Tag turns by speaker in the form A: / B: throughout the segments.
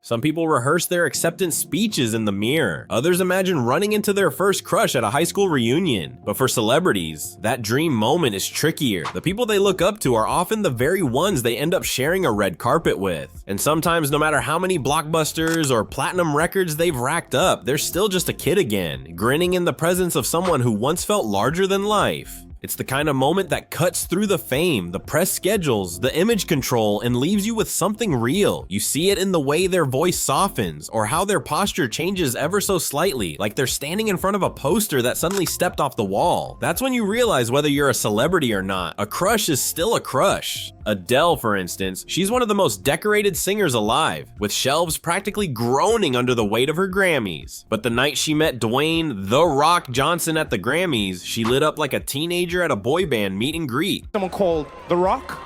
A: Some people rehearse their acceptance speeches in the mirror. Others imagine running into their first crush at a high school reunion. But for celebrities, that dream moment is trickier. The people they look up to are often the very ones they end up sharing a red carpet with. And sometimes, no matter how many blockbusters or platinum records they've racked up, they're still just a kid again, grinning in the presence of someone who once felt larger than life. It's the kind of moment that cuts through the fame, the press schedules, the image control, and leaves you with something real. You see it in the way their voice softens, or how their posture changes ever so slightly, like they're standing in front of a poster that suddenly stepped off the wall. That's when you realize whether you're a celebrity or not. A crush is still a crush. Adele, for instance, she's one of the most decorated singers alive, with shelves practically groaning under the weight of her Grammys. But the night she met Dwayne "The Rock" Johnson at the Grammys, she lit up like a teenager at a boy band meet and greet.
B: Someone called The Rock.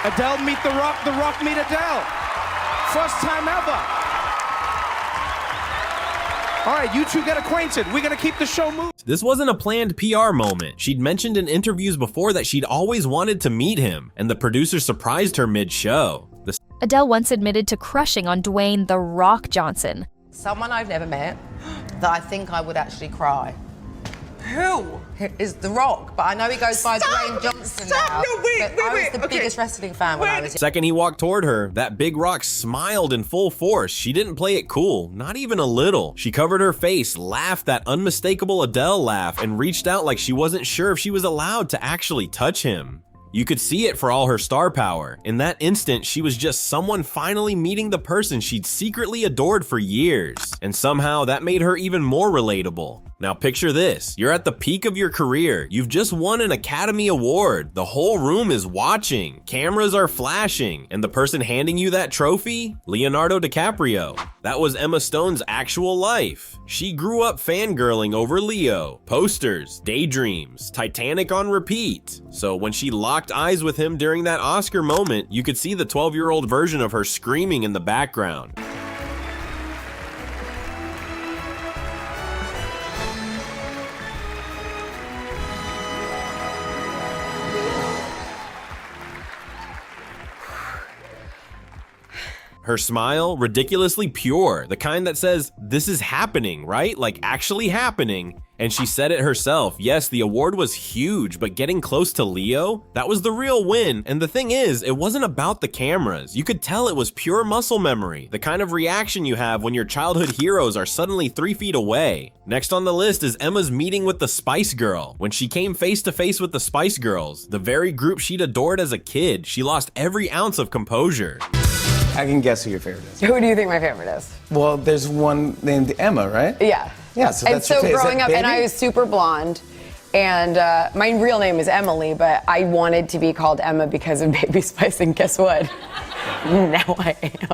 B: Adele meet The Rock meet Adele. First time ever. All right, you two get acquainted. We're gonna keep the show moving.
A: This wasn't a planned PR moment. She'd mentioned in interviews before that she'd always wanted to meet him, and the producer surprised her mid-show.
C: Adele once admitted to crushing on Dwayne "The Rock" Johnson.
D: Someone I've never met that I think I would actually cry.
E: Who?
D: Is The Rock, but I know he goes by Dwayne Johnson now.
E: No, wait,
D: I was the biggest wrestling fan when I was young.
A: Second he walked toward her, that big rock smiled in full force. She didn't play it cool, not even a little. She covered her face, laughed that unmistakable Adele laugh, and reached out like she wasn't sure if she was allowed to actually touch him. You could see it for all her star power. In that instant, she was just someone finally meeting the person she'd secretly adored for years. And somehow that made her even more relatable. Now picture this, you're at the peak of your career, you've just won an Academy Award, the whole room is watching, cameras are flashing, and the person handing you that trophy? Leonardo DiCaprio. That was Emma Stone's actual life. She grew up fangirling over Leo, posters, daydreams, Titanic on repeat. So when she locked eyes with him during that Oscar moment, you could see the 12-year-old version of her screaming in the background. Her smile, ridiculously pure, the kind that says, this is happening, right? Like actually happening. And she said it herself, yes, the award was huge, but getting close to Leo, that was the real win. And the thing is, it wasn't about the cameras. You could tell it was pure muscle memory, the kind of reaction you have when your childhood heroes are suddenly 3 feet away. Next on the list is Emma's meeting with the Spice Girl. When she came face to face with the Spice Girls, the very group she'd adored as a kid, she lost every ounce of composure.
F: I can guess who your favorite is.
E: Who do you think my favorite is?
F: Well, there's one named Emma, right?
E: Yeah.
F: Yeah, so
E: and
F: that's
E: so
F: your favorite.
E: growing up, and I was super blonde, and my real name is Emily, but I wanted to be called Emma because of Baby Spice, and guess what? Now I am.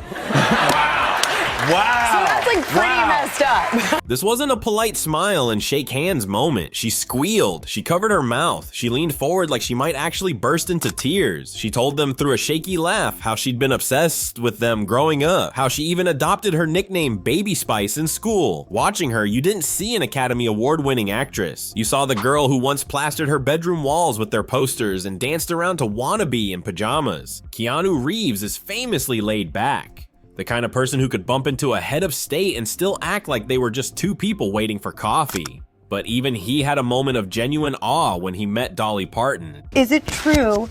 F: Wow.
E: So that's like pretty messed up.
A: This wasn't a polite smile and shake hands moment. She squealed. She covered her mouth. She leaned forward like she might actually burst into tears. She told them through a shaky laugh how she'd been obsessed with them growing up, how she even adopted her nickname Baby Spice in school. Watching her, you didn't see an Academy Award-winning actress. You saw the girl who once plastered her bedroom walls with their posters and danced around to Wannabe in pajamas. Keanu Reeves is famously laid back. The kind of person who could bump into a head of state and still act like they were just two people waiting for coffee. But even he had a moment of genuine awe when he met Dolly Parton.
G: Is it true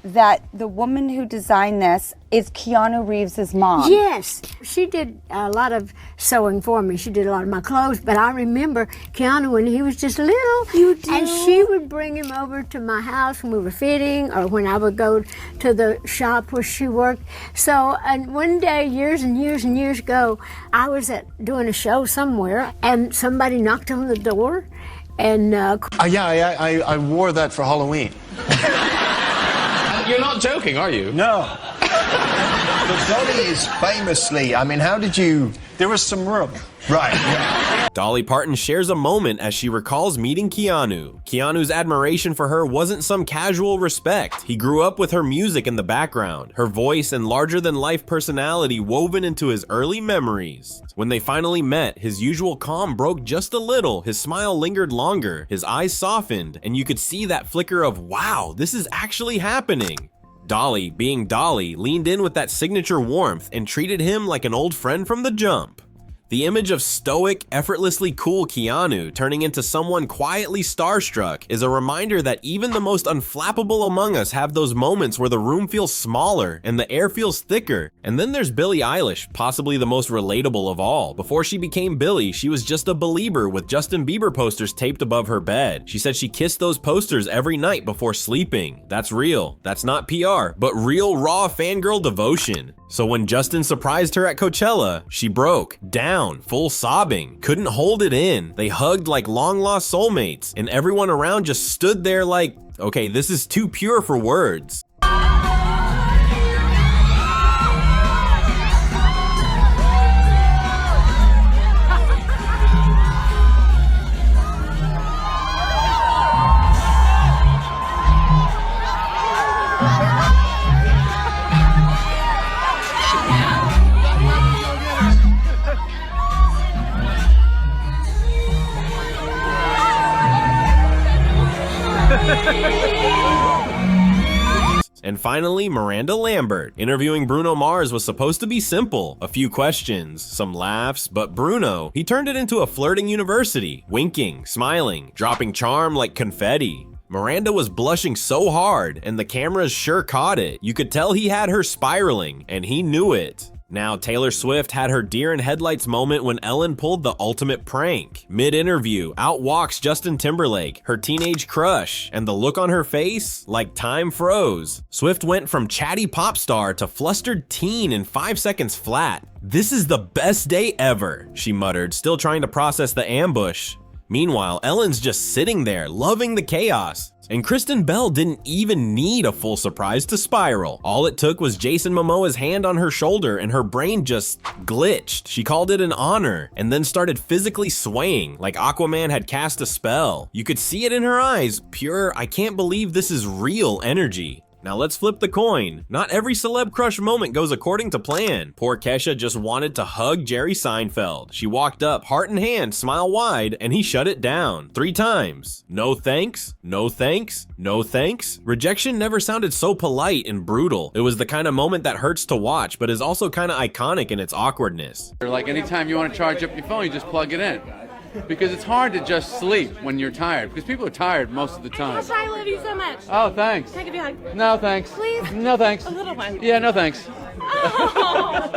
G: that the woman who designed this is Keanu Reeves' mom?
H: Yes, she did a lot of sewing for me. She did a lot of my clothes, but I remember Keanu when he was just little.
G: You do?
H: And she would bring him over to my house when we were fitting, or when I would go to the shop where she worked. So, and one day, years and years and years ago, I was doing a show somewhere, and somebody knocked on the door, and
I: I wore that for Halloween. You're not joking, are you?
J: No. But Dolly is famously, I mean, how did you...
I: There was some room.
J: Right, yeah.
A: Dolly Parton shares a moment as she recalls meeting Keanu. Keanu's admiration for her wasn't some casual respect. He grew up with her music in the background, her voice and larger-than-life personality woven into his early memories. When they finally met, his usual calm broke just a little, his smile lingered longer, his eyes softened, and you could see that flicker of, wow, this is actually happening. Dolly, being Dolly, leaned in with that signature warmth and treated him like an old friend from the jump. The image of stoic, effortlessly cool Keanu turning into someone quietly starstruck is a reminder that even the most unflappable among us have those moments where the room feels smaller and the air feels thicker. And then there's Billie Eilish, possibly the most relatable of all. Before she became Billie, she was just a believer with Justin Bieber posters taped above her bed. She said she kissed those posters every night before sleeping. That's real. That's not PR, but real raw fangirl devotion. So when Justin surprised her at Coachella, she broke down, full sobbing, couldn't hold it in. They hugged like long-lost soulmates, and everyone around just stood there like, okay, this is too pure for words. And finally, Miranda Lambert. Interviewing Bruno Mars was supposed to be simple. A few questions, some laughs, but Bruno, he turned it into a flirting university. Winking, smiling, dropping charm like confetti. Miranda was blushing so hard, and the cameras sure caught it. You could tell he had her spiraling, and he knew it. Now, Taylor Swift had her deer in headlights moment when Ellen pulled the ultimate prank. Mid-interview, out walks Justin Timberlake, her teenage crush, and the look on her face, like time froze. Swift went from chatty pop star to flustered teen in 5 seconds flat. "This is the best day ever," she muttered, still trying to process the ambush. Meanwhile, Ellen's just sitting there, loving the chaos. And Kristen Bell didn't even need a full surprise to spiral. All it took was Jason Momoa's hand on her shoulder and her brain just glitched. She called it an honor and then started physically swaying like Aquaman had cast a spell. You could see it in her eyes, pure, I can't believe this is real energy. Now let's flip the coin. Not every celeb crush moment goes according to plan. Poor Kesha just wanted to hug Jerry Seinfeld. She walked up, heart in hand, smile wide, and he shut it down 3 times. No thanks, no thanks, no thanks. Rejection never sounded so polite and brutal. It was the kind of moment that hurts to watch, but is also kind of iconic in its awkwardness.
K: Like anytime you want to charge up your phone, you just plug it in. Because it's hard to just sleep when you're tired, because people are tired most of the time.
L: I love you so much.
K: Oh, thanks.
L: Can I give you a hug?
K: No, thanks.
L: Please?
K: No, thanks.
L: A little one.
K: Yeah, no, thanks.
L: Oh.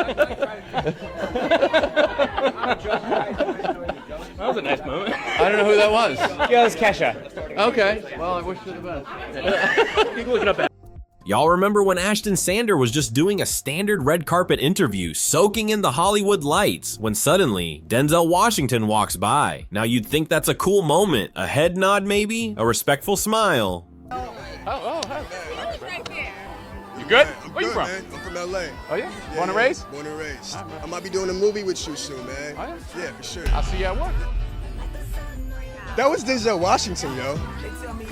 M: That was a nice moment.
K: I don't know who that was.
M: Yeah, it was Kesha.
K: Okay. Well, I wish you the best.
M: You can look it up.
A: Y'all remember when Ashton Sanders was just doing a standard red carpet interview, soaking in the Hollywood lights, when suddenly Denzel Washington walks by. Now you'd think that's a cool moment, a head nod maybe, a respectful smile.
K: You good?
N: I'm
K: Where you
N: good,
K: from?
N: man. I'm from LA.
K: Oh yeah? Born and raised?
N: Born and raised. I might be doing a movie with you soon, man.
K: Oh, yeah?
N: Yeah, for sure.
K: I'll see you at work.
N: That was Denzel Washington, yo.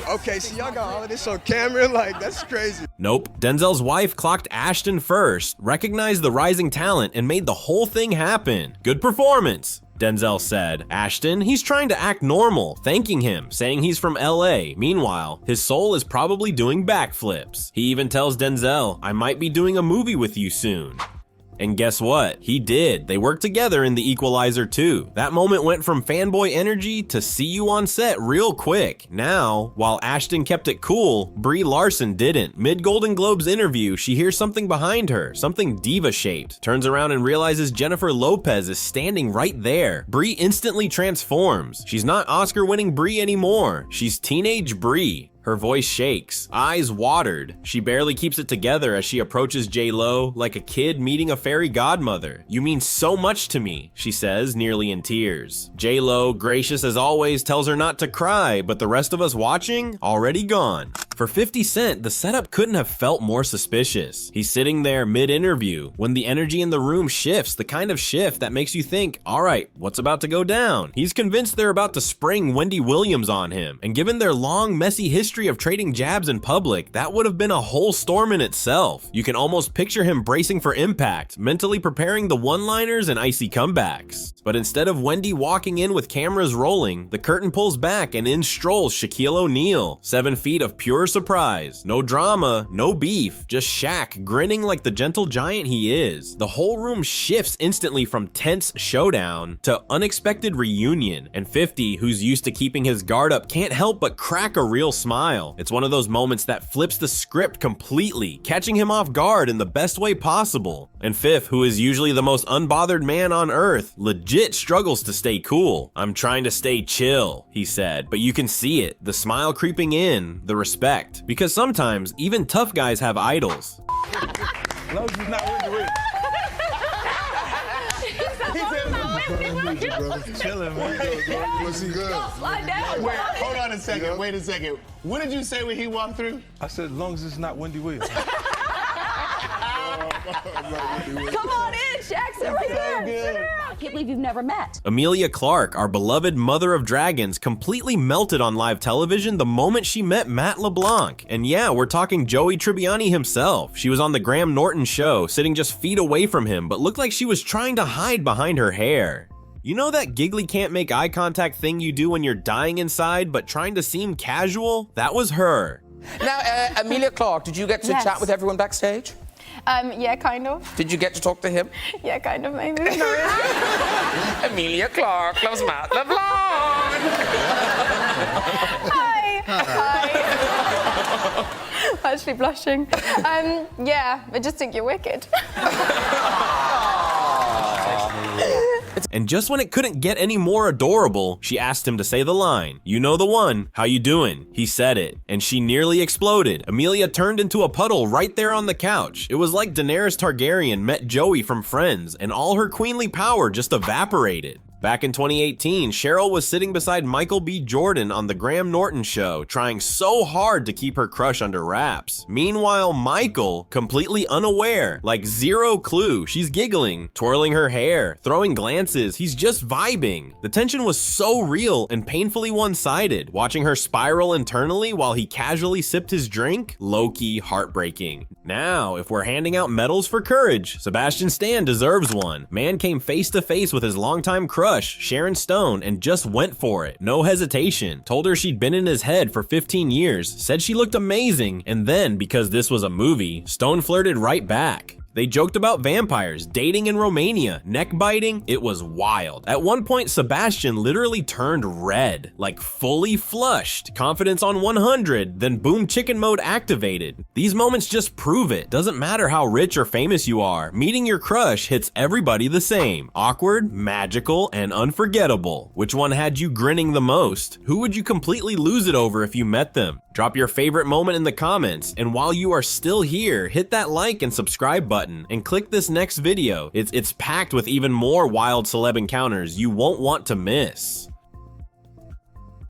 N: Okay, so y'all got all of this on camera? Like, that's crazy.
A: Nope, Denzel's wife clocked Ashton first, recognized the rising talent, and made the whole thing happen. Good performance, Denzel said. Ashton, he's trying to act normal, thanking him, saying he's from LA. Meanwhile, his soul is probably doing backflips. He even tells Denzel, I might be doing a movie with you soon. And guess what? He did. They worked together in The Equalizer 2. That moment went from fanboy energy to see you on set real quick. Now, while Ashton kept it cool, Brie Larson didn't. Mid-Golden Globes interview, she hears something behind her, something diva-shaped. Turns around and realizes Jennifer Lopez is standing right there. Brie instantly transforms. She's not Oscar-winning Brie anymore. She's teenage Brie. Her voice shakes, eyes watered. She barely keeps it together as she approaches J.Lo like a kid meeting a fairy godmother. You mean so much to me, she says, nearly in tears. J.Lo, gracious as always, tells her not to cry, but the rest of us watching, already gone. For 50 Cent, the setup couldn't have felt more suspicious. He's sitting there mid-interview when the energy in the room shifts, the kind of shift that makes you think, all right, what's about to go down? He's convinced they're about to spring Wendy Williams on him, and given their long, messy history, history of trading jabs in public, that would have been a whole storm in itself. You can almost picture him bracing for impact, mentally preparing the one-liners and icy comebacks. But instead of Wendy walking in with cameras rolling, the curtain pulls back and in strolls Shaquille O'Neal. 7 feet of pure surprise. No drama, no beef, just Shaq grinning like the gentle giant he is. The whole room shifts instantly from tense showdown to unexpected reunion, and 50, who's used to keeping his guard up, can't help but crack a real smile. It's one of those moments that flips the script completely, catching him off guard in the best way possible. And Fifth, who is usually the most unbothered man on earth, legit struggles to stay cool. "I'm trying to stay chill," he said, but you can see it, the smile creeping in, the respect. Because sometimes, even tough guys have idols.
F: As long as it's not Wendy Williams.
J: Chilling, man. Was he good? Wait, hold on a second. Wait a second. What did you say when he walked through?
F: I said, as long as it's not Wendy Williams.
E: Come on in, Shaq, sit right there. Sit down. I can't believe you've never met.
A: Emilia Clarke, our beloved mother of dragons, completely melted on live television the moment she met Matt LeBlanc. And yeah, we're talking Joey Tribbiani himself. She was on the Graham Norton show, sitting just feet away from him, but looked like she was trying to hide behind her hair. You know that giggly can't make eye contact thing you do when you're dying inside but trying to seem casual? That was her.
O: Now, Emilia Clarke, did you get to
P: Yes.
O: chat with everyone backstage?
P: Yeah, kind of.
O: Did you get to talk to him?
P: Yeah, kind of, maybe.
O: Emilia Clarke loves Matt LeBlanc.
P: Hi. Hi. Actually blushing. Yeah, I just think you're wicked.
A: And just when it couldn't get any more adorable, she asked him to say the line, "You know the one, how you doing?" He said it, and she nearly exploded. Emilia turned into a puddle right there on the couch. It was like Daenerys Targaryen met Joey from Friends, and all her queenly power just evaporated. Back in 2018, Cheryl was sitting beside Michael B. Jordan on the Graham Norton show, trying so hard to keep her crush under wraps. Meanwhile, Michael, completely unaware, like zero clue, she's giggling, twirling her hair, throwing glances, he's just vibing. The tension was so real and painfully one-sided. Watching her spiral internally while he casually sipped his drink, low-key heartbreaking. Now, if we're handing out medals for courage, Sebastian Stan deserves one. Man came face to face with his longtime crush, Sharon Stone, and just went for it. No hesitation. Told her she'd been in his head for 15 years, said she looked amazing, and then, because this was a movie, Stone flirted right back. They joked about vampires, dating in Romania, neck biting. It was wild. At one point, Sebastian literally turned red, like fully flushed. Confidence on 100, then boom chicken mode activated. These moments just prove it. Doesn't matter how rich or famous you are, meeting your crush hits everybody the same. Awkward, magical, and unforgettable. Which one had you grinning the most? Who would you completely lose it over if you met them? Drop your favorite moment in the comments, and while you are still here, hit that like and subscribe button, and click this next video. It's packed with even more wild celeb encounters you won't want to miss.